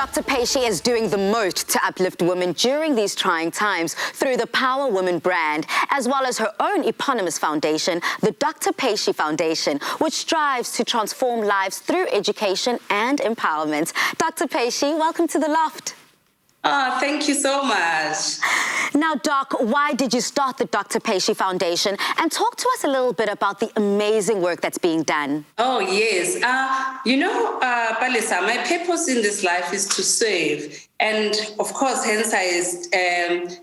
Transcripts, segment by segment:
Dr. Patience is doing the most to uplift women during these trying times through the Power Women brand, as well as her own eponymous foundation, the Dr. Patience Foundation, which strives to transform lives through education and empowerment. Dr. Patience, welcome to The Loft. Oh, thank you so much. Now, Doc, why did you start the Dr. Patience Foundation? And talk to us a little bit about the amazing work that's being done. Oh, yes. Palisa, my purpose in this life is to serve. And of course, hence I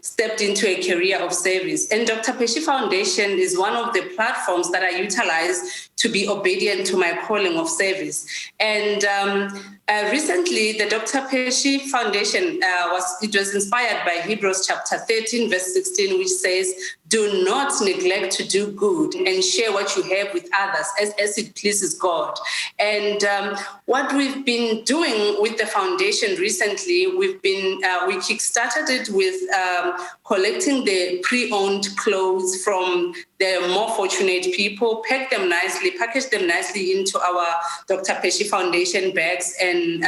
stepped into a career of service. And Dr. Patience Foundation is one of the platforms that I utilize to be obedient to my calling of service. And recently, the Dr. Patience Foundation was inspired by Hebrews chapter 13, verse 16, which says, "Do not neglect to do good and share what you have with others as it pleases God." And what we've been doing with the foundation recently, we kickstarted it with collecting the pre-owned clothes from the more fortunate people, package them nicely into our Dr. Patience Foundation bags, and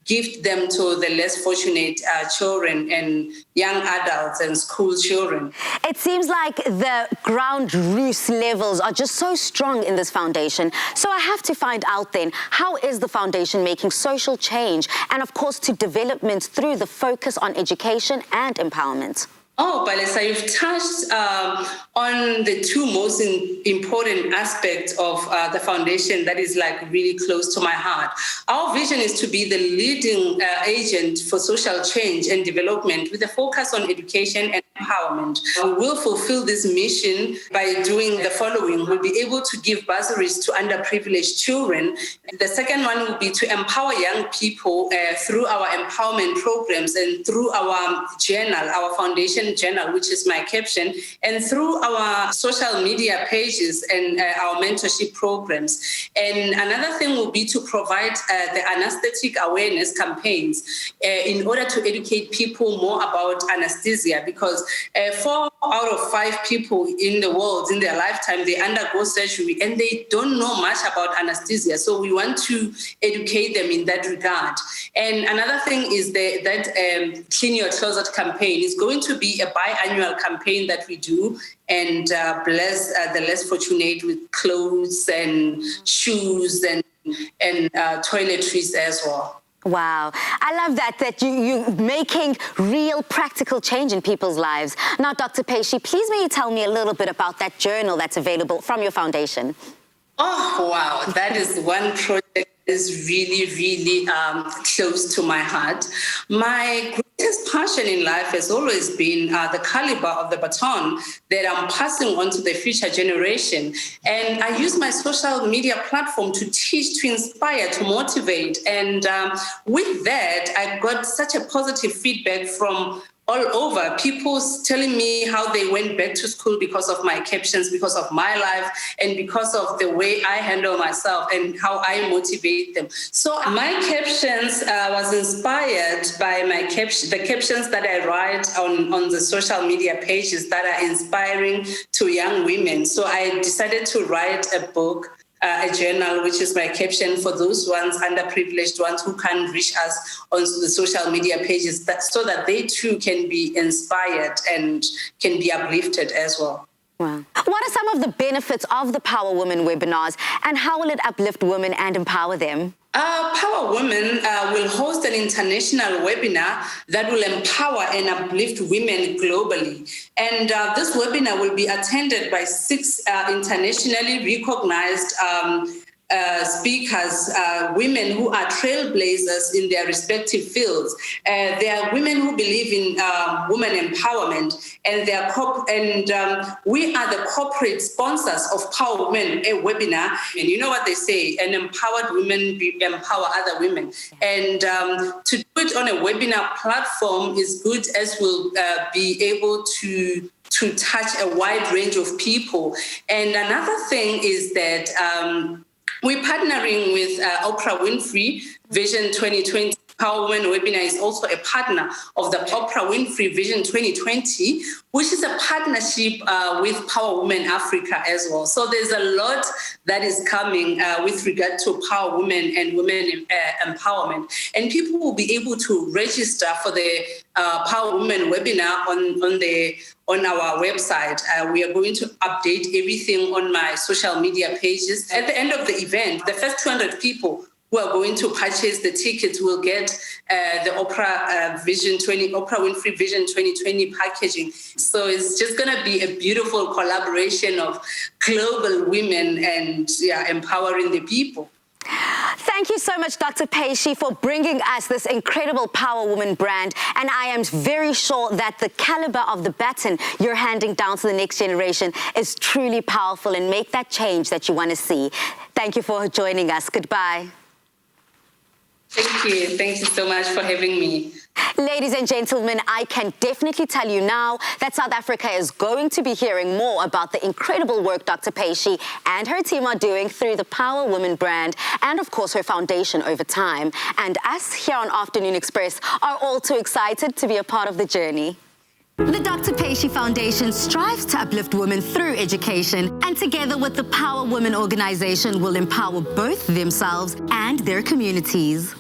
gift them to the less fortunate children and young adults and school children. It seems like the ground roots levels are just so strong in this foundation. So I have to find out then, how is the foundation making social change and, of course, to development through the focus on education and empowerment? Oh, Palisa, you've touched on the two most important aspects of the foundation that is like really close to my heart. Our vision is to be the leading agent for social change and development with a focus on education and empowerment. We will fulfill this mission by doing the following. We'll be able to give bursaries to underprivileged children. The second one will be to empower young people through our empowerment programs and through our journal, our foundation journal, which is my caption, and through our social media pages and our mentorship programs. And another thing will be to provide the anesthetic awareness campaigns in order to educate people more about anesthesia, because 4 out of 5 people in the world in their lifetime, they undergo surgery and they don't know much about anesthesia. So we want to educate them in that regard. And another thing is that Clean Your Closet campaign is going to be a biannual campaign that we do and bless the less fortunate with clothes and shoes and toiletries as well. Wow. I love that you're making real practical change in people's lives. Now, Dr. Patience, please may you tell me a little bit about that journal that's available from your foundation? Oh, wow. That is one project that is really, really close to my heart. My greatest passion in life has always been the caliber of the baton that I'm passing on to the future generation. And I use my social media platform to teach, to inspire, to motivate. And with that, I got such a positive feedback from all over, people telling me how they went back to school because of my captions, because of my life, and because of the way I handle myself and how I motivate them. So my captions was inspired by the captions that I write on the social media pages that are inspiring to young women. So I decided to write a book, a journal, which is my caption for those ones, underprivileged ones who can't reach us on the social media pages, so that they too can be inspired and can be uplifted as well. Wow. What are some of the benefits of the Power Women webinars, and how will it uplift women and empower them? Power Women will host an international webinar that will empower and uplift women globally. And this webinar will be attended by 6 internationally recognized speakers, women who are trailblazers in their respective fields. They are women who believe in women empowerment, and we are the corporate sponsors of Power Women, a webinar. And you know what they say, an empowered women empower other women. And to do it on a webinar platform is good, as we'll be able to touch a wide range of people. And another thing is that we're partnering with Oprah Winfrey Vision 2020 Power Women webinar is also a partner of the Oprah Winfrey Vision 2020, which is a partnership with Power Women Africa as well. So there's a lot that is coming with regard to Power Women and women empowerment. And people will be able to register for the Power Women webinar on our website. We are going to update everything on my social media pages. At the end of the event, the first 200 people who are going to purchase the tickets will get the Oprah Winfrey Vision 2020 packaging. So it's just going to be a beautiful collaboration of global women and empowering the people. Thank you so much, Dr. Patience, for bringing us this incredible Power Woman brand. And I am very sure that the caliber of the baton you're handing down to the next generation is truly powerful and make that change that you want to see. Thank you for joining us. Goodbye. Thank you. Thank you so much for having me. Ladies and gentlemen, I can definitely tell you now that South Africa is going to be hearing more about the incredible work Dr. Patience and her team are doing through the Power Woman brand and, of course, her foundation over time. And us here on Afternoon Express are all too excited to be a part of the journey. The Dr. Patience Foundation strives to uplift women through education, and together with the Power Women organization will empower both themselves and their communities.